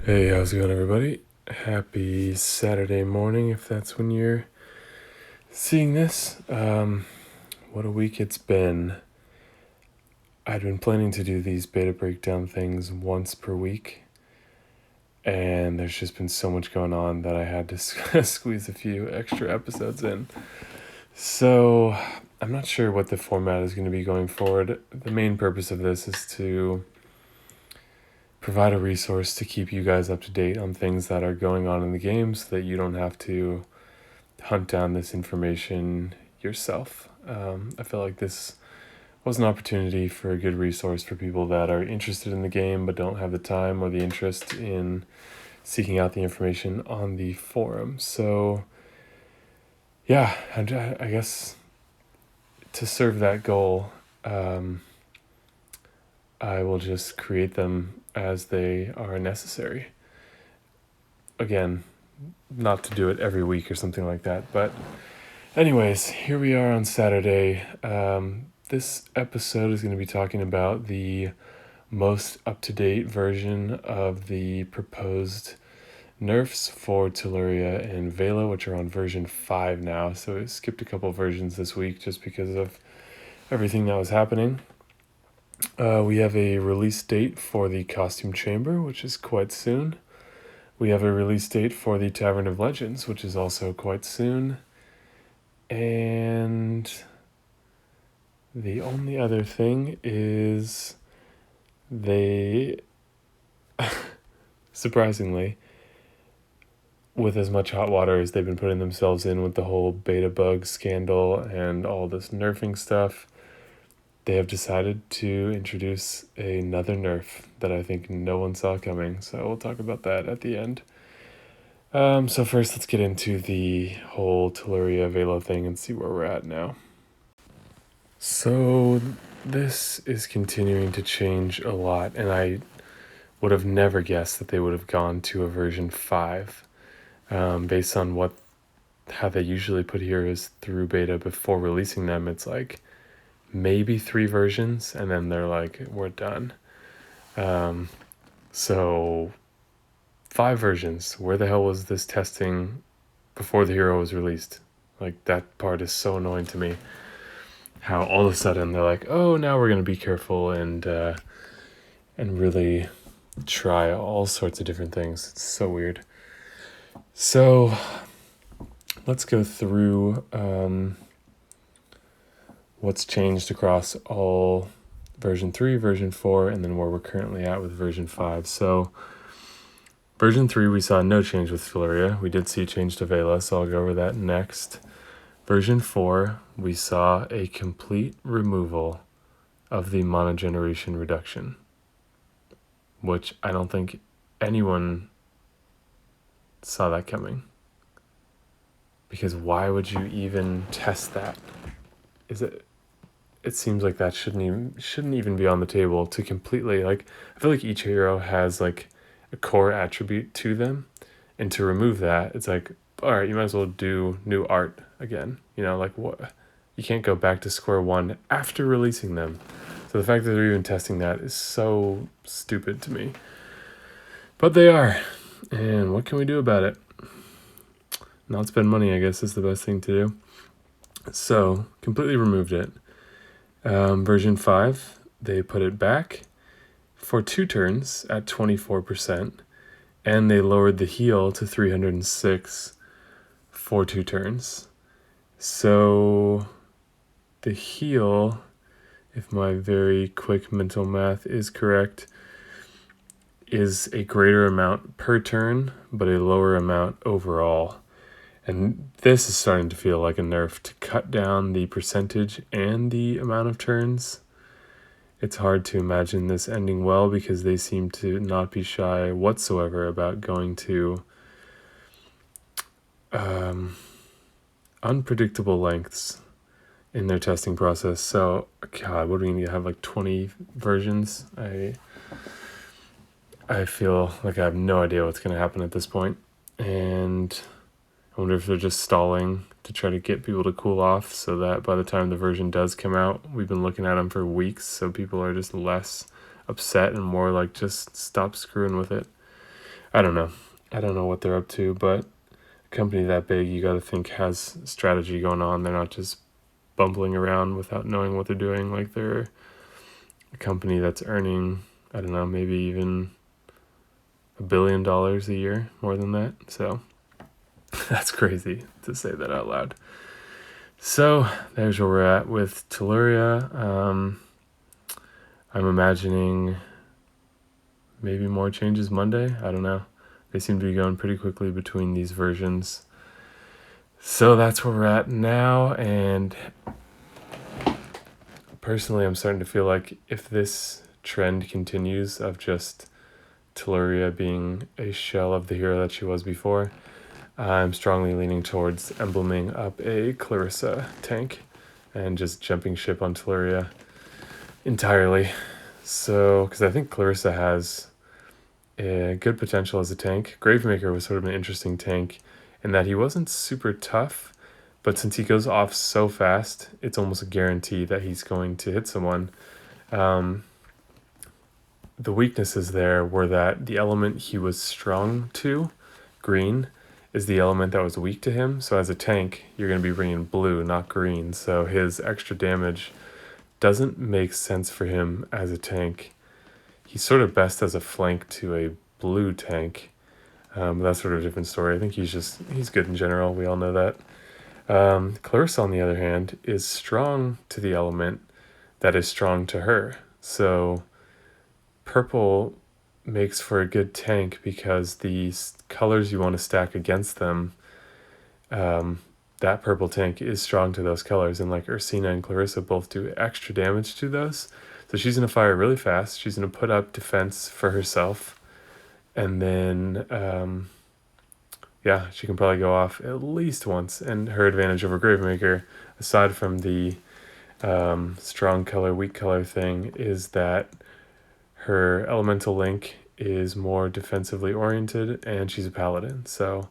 Hey, how's it going, everybody? Happy Saturday morning, if that's when you're seeing this. What a week it's been. I'd been planning to do these beta breakdown things once per week, and there's just been so much going on that I had to squeeze a few extra episodes in. So, I'm not sure what the format is going to be going forward. The main purpose of this is to provide a resource to keep you guys up to date on things that are going on in the game so that you don't have to hunt down this information yourself. I feel like this was an opportunity for a good resource for people that are interested in the game but don't have the time or the interest in seeking out the information on the forum. So, yeah, I guess to serve that goal, I will just create them as they are necessary. Again, not to do it every week or something like that, but anyways, here we are on Saturday. This episode is going to be talking about the most up-to-date version of the proposed nerfs for Telluria and Vela, which are on version 5 now. So I skipped a couple versions this week just because of everything that was happening. We have a release date for the costume chamber, which is quite soon. We have a release date for the Tavern of Legends, which is also quite soon. And the only other thing is they, surprisingly, with as much hot water as they've been putting themselves in with the whole beta bug scandal and all this nerfing stuff, they have decided to introduce another nerf that I think no one saw coming. So we'll talk about that at the end. So first, let's get into the whole TelluriaVela thing and see where we're at now. So this is continuing to change a lot, and I would have never guessed that they would have gone to a version 5, based on how they usually put heroes through beta before releasing them. It's like maybe 3 versions, and then they're like, we're done. So 5 versions. Where the hell was this testing before the hero was released? Like, that part is so annoying to me. How all of a sudden they're like, oh, now we're gonna be careful and really try all sorts of different things. It's so weird. So let's go through what's changed across all version 3, version 4, and then where we're currently at with version 5. So version 3, we saw no change with Telluria. We did see a change to Vela, so I'll go over that next. Version 4, we saw a complete removal of the monogeneration reduction, which I don't think anyone saw that coming. Because why would you even test that? It seems like that shouldn't even be on the table to completely, like, I feel like each hero has like a core attribute to them, and to remove that, it's like, all right, you might as well do new art again. Like, what? You can't go back to square one after releasing them. So the fact that they're even testing that is so stupid to me. But they are, and what can we do about it? Not spend money, I guess, is the best thing to do. So completely removed it. Version 5, they put it back for 2 turns at 24%, and they lowered the heal to 306 for 2 turns. So the heal, if my very quick mental math is correct, is a greater amount per turn, but a lower amount overall. And this is starting to feel like a nerf to cut down the percentage and the amount of turns. It's hard to imagine this ending well because they seem to not be shy whatsoever about going to unpredictable lengths in their testing process. So, God, what do we need to have, like 20 versions? I feel like I have no idea what's going to happen at this point. And I wonder if they're just stalling to try to get people to cool off so that by the time the version does come out, we've been looking at them for weeks, so people are just less upset and more like, just stop screwing with it. I don't know. I don't know what they're up to, but a company that big, you got to think has strategy going on. They're not just bumbling around without knowing what they're doing. Like they're a company that's earning, I don't know, maybe even $1 billion a year, more than that. So that's crazy to say that out loud. So there's where we're at with Telluria. I'm imagining maybe more changes Monday. I don't know. They seem to be going pretty quickly between these versions. So that's where we're at now. And personally, I'm starting to feel like if this trend continues of just Telluria being a shell of the hero that she was before, I'm strongly leaning towards embleming up a Clarissa tank and just jumping ship on Telluria entirely. So, because I think Clarissa has a good potential as a tank. Gravemaker was sort of an interesting tank in that he wasn't super tough, but since he goes off so fast, it's almost a guarantee that he's going to hit someone. The weaknesses there were that the element he was strong to, green, is the element that was weak to him. So as a tank, you're going to be bringing blue, not green. So his extra damage doesn't make sense for him as a tank. He's sort of best as a flank to a blue tank. But that's sort of a different story. I think he's good in general. We all know that. Clarissa, on the other hand, is strong to the element that is strong to her. So purple makes for a good tank because the colors you want to stack against them, that purple tank is strong to those colors. And like Ursina and Clarissa both do extra damage to those. So she's going to fire really fast. She's going to put up defense for herself. And then, she can probably go off at least once. And her advantage over Gravemaker, aside from the strong color, weak color thing, is that her elemental link is more defensively oriented and she's a paladin. So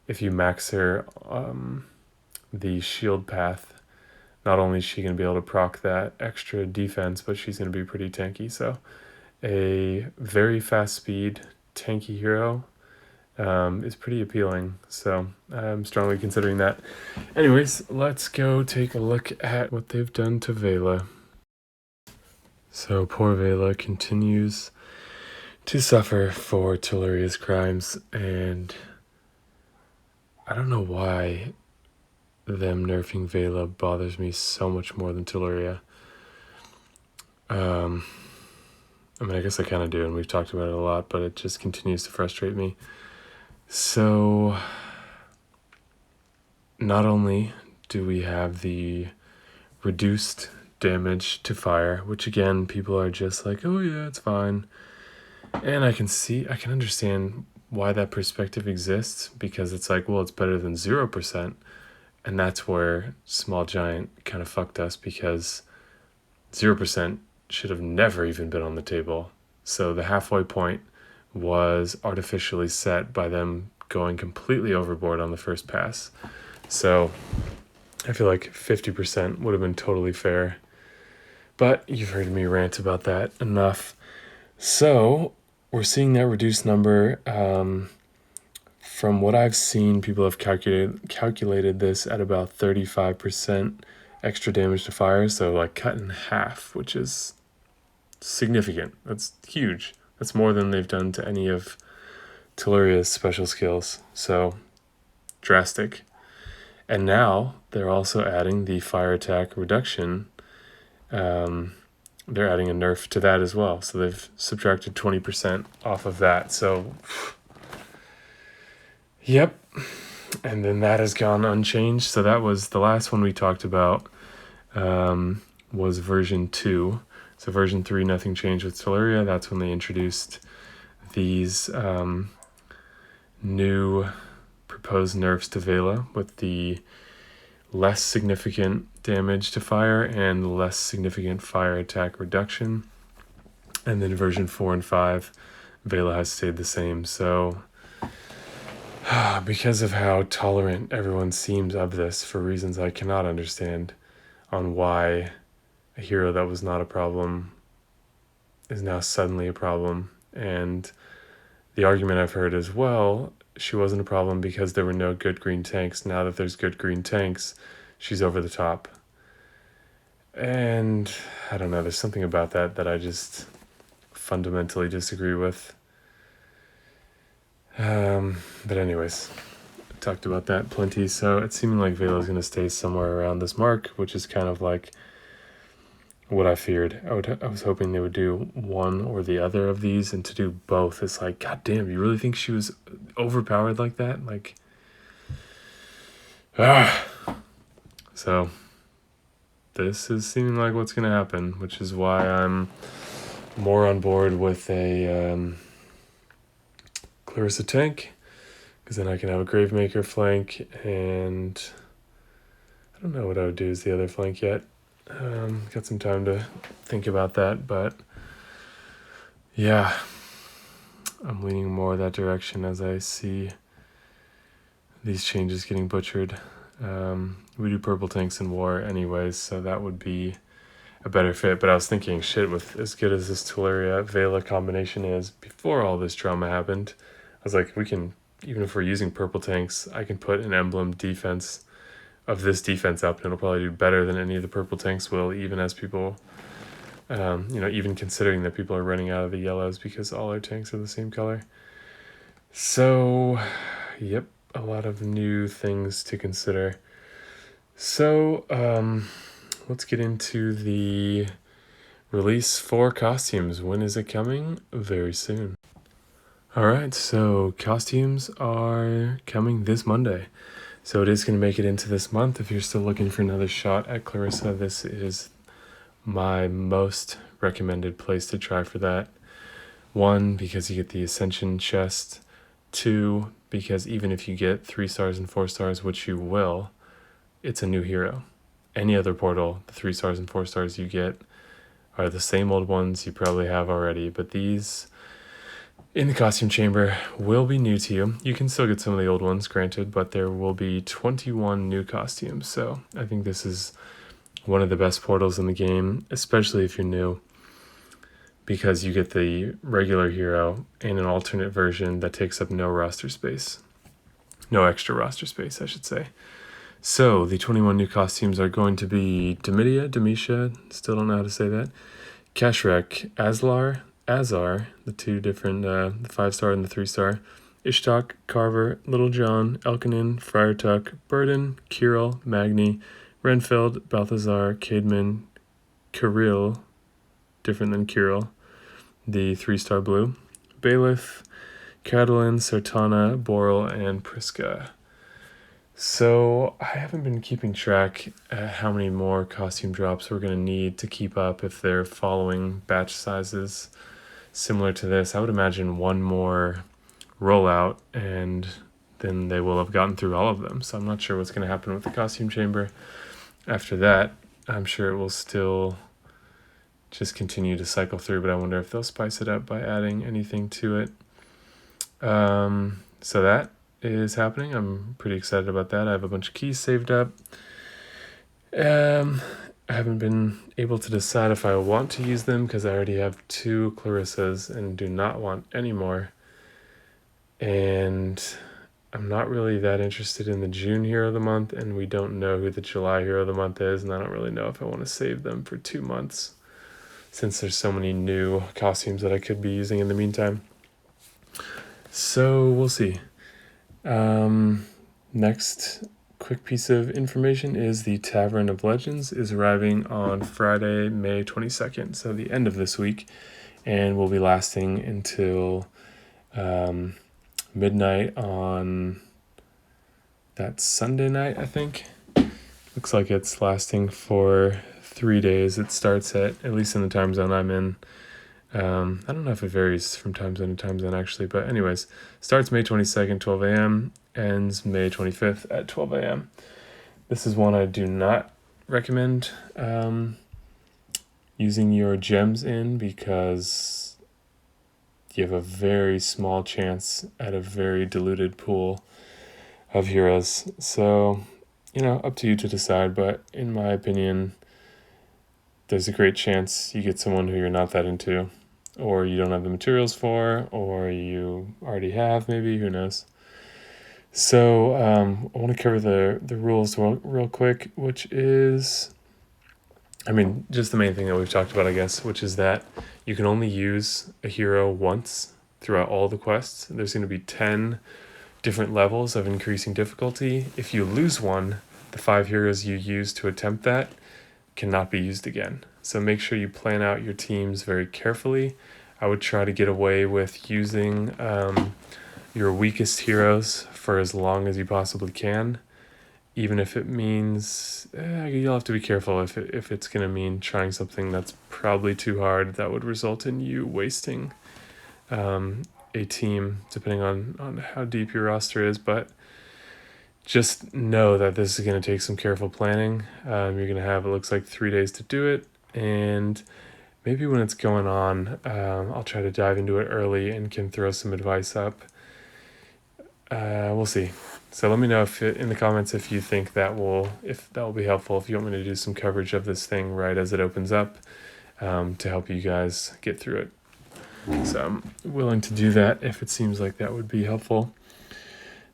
if you max her the shield path, not only is she going to be able to proc that extra defense, but she's going to be pretty tanky. So a very fast speed tanky hero is pretty appealing. So I'm strongly considering that. Anyways, let's go take a look at what they've done to Vela. So poor Vela continues to suffer for Telluria's crimes, and I don't know why them nerfing Vela bothers me so much more than Telluria. I mean, I guess I kind of do, and we've talked about it a lot, but it just continues to frustrate me. So, not only do we have the reduced damage to fire, which again, people are just like, oh yeah, it's fine. And I can understand why that perspective exists, because it's like, well, it's better than 0%. And that's where Small Giant kind of fucked us, because 0% should have never even been on the table. So the halfway point was artificially set by them going completely overboard on the first pass. So I feel like 50% would have been totally fair. But you've heard me rant about that enough. So we're seeing that reduced number. From what I've seen, people have calculated this at about 35% extra damage to fire. So like cut in half, which is significant. That's huge. That's more than they've done to any of Telluria's special skills. So drastic. And now they're also adding the fire attack reduction. They're adding a nerf to that as well. So they've subtracted 20% off of that. So, yep. And then that has gone unchanged. So that was the last one we talked about, was version 2. So version 3, nothing changed with Telluria. That's when they introduced these new proposed nerfs to Vela with the less significant damage to fire and less significant fire attack reduction. And then version 4 and 5, Vela has stayed the same. So because of how tolerant everyone seems of this, for reasons I cannot understand, on why a hero that was not a problem is now suddenly a problem. And the argument I've heard is, well, she wasn't a problem because there were no good green tanks. Now that there's good green tanks, she's over the top. And I don't know, there's something about that I just fundamentally disagree with. But anyways, talked about that plenty. So it's seeming like Vela's going to stay somewhere around this mark, which is kind of like what I feared. I was hoping they would do one or the other of these, and to do both, it's like, God damn, you really think she was overpowered like that? Like, So this is seeming like what's going to happen, which is why I'm more on board with a Clarissa tank, because then I can have a Gravemaker flank, and I don't know what I would do as the other flank yet. Got some time to think about that, but yeah, I'm leaning more that direction as I see these changes getting butchered. We do purple tanks in war anyways, so that would be a better fit. But I was thinking, shit, with as good as this TelluriaVela combination is, before all this drama happened, I was like, we can, even if we're using purple tanks, I can put an emblem defense of this defense up, and it'll probably do better than any of the purple tanks will, even as people, even considering that people are running out of the yellows because all our tanks are the same color. So, yep, a lot of new things to consider. So, let's get into the release for costumes. When is it coming? Very soon. All right, so costumes are coming this Monday. So it is going to make it into this month. If you're still looking for another shot at Clarissa, this is my most recommended place to try for that. 1, because you get the Ascension chest. 2, because even if you get 3 stars and 4 stars, which you will, it's a new hero. Any other portal, the 3 stars and 4 stars you get are the same old ones you probably have already, but these in the costume chamber will be new to you. You can still get some of the old ones, granted, but there will be 21 new costumes. So I think this is one of the best portals in the game, especially if you're new, because you get the regular hero and an alternate version that takes up no roster space. No extra roster space, I should say. So the 21 new costumes are going to be Demisha, still don't know how to say that, Kashrek, Azar, the two different, the 5-star and the 3-star, Ishtok, Carver, Little John, Elkanin, Friar Tuck, Burden, Kirill, Magni, Renfeld, Balthazar, Caedmon, Kirill, different than Kirill, the 3-star blue, Bailiff, Catalin, Sertana, Boral, and Priska. So I haven't been keeping track at how many more costume drops we're going to need to keep up if they're following batch sizes similar to this. I would imagine one more rollout and then they will have gotten through all of them. So I'm not sure what's going to happen with the costume chamber after that. I'm sure it will still just continue to cycle through, but I wonder if they'll spice it up by adding anything to it. So that is happening. I'm pretty excited about that. I have a bunch of keys saved up. I haven't been able to decide if I want to use them because I already have 2 Clarissas and do not want any more. And I'm not really that interested in the June Hero of the Month, and we don't know who the July Hero of the Month is, and I don't really know if I want to save them for 2 months since there's so many new costumes that I could be using in the meantime. So we'll see. Next quick piece of information is the Tavern of Legends is arriving on Friday, May 22nd, so the end of this week, and will be lasting until midnight on that Sunday night, I think. Looks like it's lasting for 3 days. It starts at least in the time zone I'm in. I don't know if it varies from time zone to time zone actually, but anyways, starts May 22nd, 12 a.m., ends May 25th at 12 a.m. This is one I do not recommend using your gems in because you have a very small chance at a very diluted pool of heroes. So, up to you to decide, but in my opinion, there's a great chance you get someone who you're not that into or you don't have the materials for, or you already have, maybe, who knows. So I want to cover the rules real quick, which is, just the main thing that we've talked about, I guess, which is that you can only use a hero once throughout all the quests. There's going to be 10 different levels of increasing difficulty. If you lose one, the 5 heroes you use to attempt that cannot be used again. So make sure you plan out your teams very carefully. I would try to get away with using your weakest heroes for as long as you possibly can, even if it means you'll have to be careful if it's going to mean trying something that's probably too hard that would result in you wasting a team, depending on how deep your roster is. But just know that this is going to take some careful planning. You're going to have, it looks like, 3 days to do it, and maybe when it's going on, I'll try to dive into it early and can throw some advice up. We'll see. So let me know in the comments if you think that will be helpful, if you want me to do some coverage of this thing right as it opens up, to help you guys get through it. So I'm willing to do that if it seems like that would be helpful.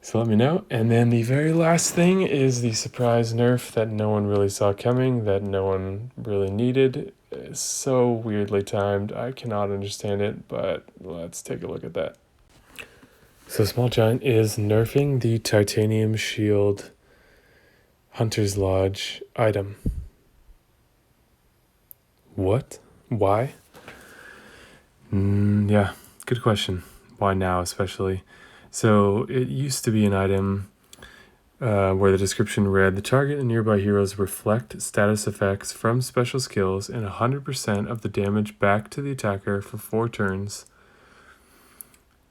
So let me know. And then the very last thing is the surprise nerf that no one really saw coming, that no one really needed. It's so weirdly timed. I cannot understand it, but let's take a look at that. So Small Giant is nerfing the Titanium Shield Hunter's Lodge item. What? Why? Yeah, good question. Why now especially? So it used to be an item where the description read, the target and nearby heroes reflect status effects from special skills and 100% of the damage back to the attacker for 4 turns.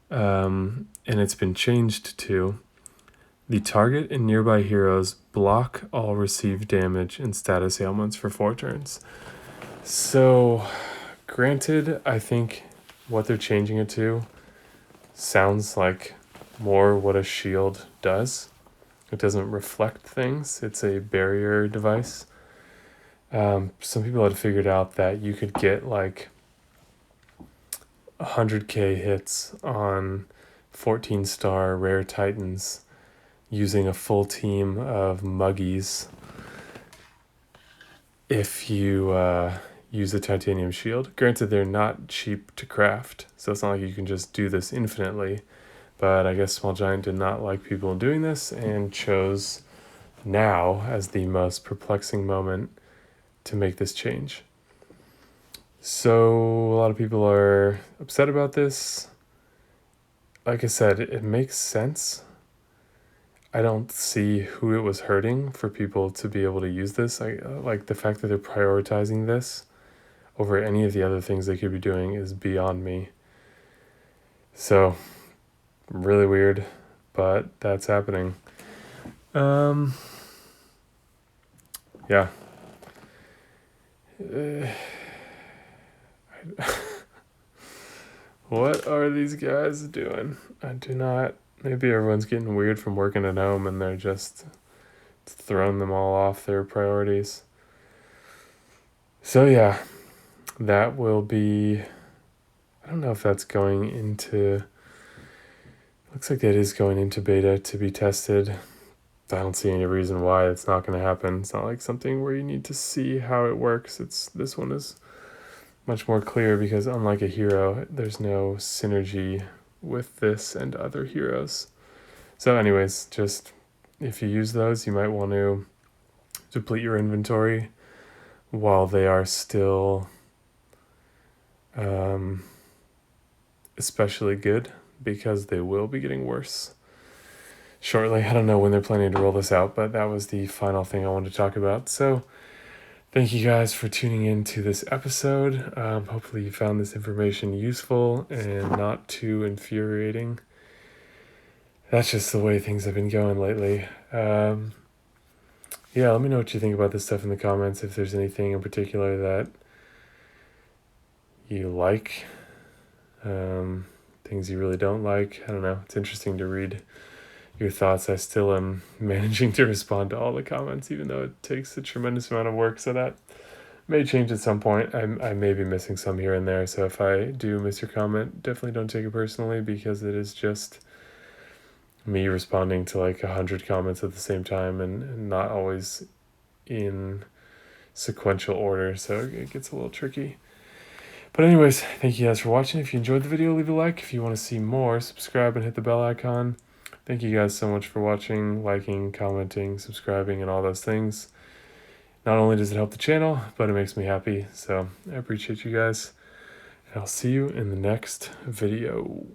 And it's been changed to, the target and nearby heroes block all received damage and status ailments for 4 turns. So, granted, I think what they're changing it to sounds like more what a shield does. It doesn't reflect things. It's a barrier device. Some people had figured out that you could get like 100k hits on 14-star rare titans using a full team of muggies if you use the titanium shield. Granted, they're not cheap to craft, so it's not like you can just do this infinitely. But I guess Small Giant did not like people doing this and chose now as the most perplexing moment to make this change. So a lot of people are upset about this. Like I said, it makes sense. I don't see who it was hurting for people to be able to use this. I like the fact that they're prioritizing this over any of the other things they could be doing is beyond me. So really weird, but that's happening. Yeah. What are these guys doing? I do not. Maybe everyone's getting weird from working at home and they're just throwing them all off their priorities. So yeah, that will be, I don't know if that's going into, looks like it is going into beta to be tested. I don't see any reason why it's not going to happen. It's not like something where you need to see how it works. This one is much more clear because unlike a hero, there's no synergy with this and other heroes. So anyways, just if you use those, you might want to deplete your inventory while they are still especially good, because they will be getting worse shortly. I don't know when they're planning to roll this out, but that was the final thing I wanted to talk about. So thank you guys for tuning in to this episode. Hopefully you found this information useful and not too infuriating. That's just the way things have been going lately. Yeah, let me know what you think about this stuff in the comments, if there's anything in particular that you like, things you really don't like. I don't know. It's interesting to read your thoughts. I still am managing to respond to all the comments, even though it takes a tremendous amount of work. So that May change at some point. I may be missing some here and there, so if I do miss your comment, definitely don't take it personally, because it is just me responding to like 100 comments at the same time, and not always in sequential order, so it gets a little tricky. But anyways, thank you guys for watching. If you enjoyed the video, leave a like. If you want to see more, subscribe and hit the bell icon. Thank you guys so much for watching, liking, commenting, subscribing, and all those things. Not only does it help the channel, but it makes me happy. So I appreciate you guys. And I'll see you in the next video.